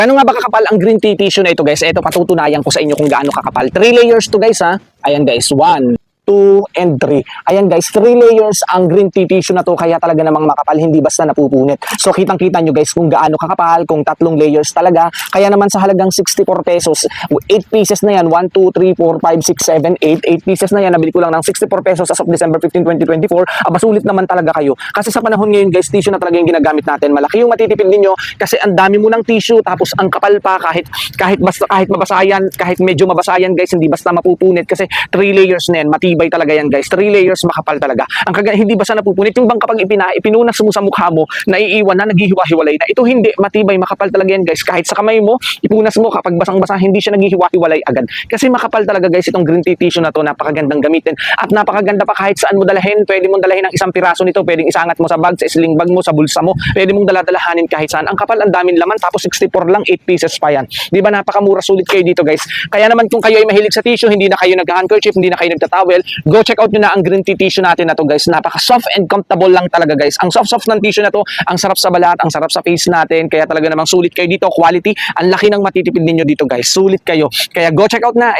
Ano nga ba kakapal ang green tea tissue na ito guys? Ito patutunayan ko sa inyo kung gaano kakapal. 3 layers to guys ha. Ayan guys, 1, 2, and 3. Ayan guys, 3 layers ang green tea tissue na to kaya talaga namang makapal, hindi basta napupunit. So kitang-kita nyo guys kung gaano kakapal, kung 3 layers talaga. Kaya naman sa halagang 64 pesos, 8 pieces na yan, 1, 2, 3, 4, 5, 6, 7, 8 pieces na yan, nabili ko lang ng 64 pesos as of December 15, 2024. Aba sulit naman talaga kayo. Kasi sa panahon ngayon guys, tissue na talaga yung ginagamit natin. Malaki yung matitipid ninyo kasi ang dami mo ng tissue tapos ang kapal pa kahit mabasayan, kahit medyo mabasayan guys, hindi basta mapupunit kasi 3 layers na yan, matibay talaga yan guys. 3 layers makapal talaga. Hindi basta napupunit. Yung bang kapag ipinunas mo sa mukha mo, naiiwan na, naghihiwa-hiwalay na. Ito hindi, matibay, makapal talaga yan guys. Kahit sa kamay mo, ipunas mo, kapag basang-basa, hindi siya naghihiwa-hiwalay agad. Kasi makapal talaga guys itong green tea tissue na to, napakagandang gamitin. At napakaganda pa kahit saan mo dalahin. Pwede mong dalahin ng isang piraso nito, pwedeng isangat mo sa bag, sa sling bag mo, sa bulsa mo. Pwede mong daladalahanin kahit saan. Ang kapal, ang daming laman, tapos 64 lang, 8 pieces pa yan. Di ba napakamura, sulit kayo dito guys. Kaya naman kung kayo ay mahilig sa tissue, hindi na kayo nag-handkerchief, hindi na kayo nagtatowel, go check out nyo na ang green tea tissue natin na to guys. Napaka-soft and comfortable lang talaga guys. Ang soft-soft ng tissue na to, ang sarap sa balat, ang sarap sa face natin. Kaya talaga namang sulit kayo dito, quality. Ang laki ng matitipid ninyo dito guys. Sulit kayo. Kaya go check out na.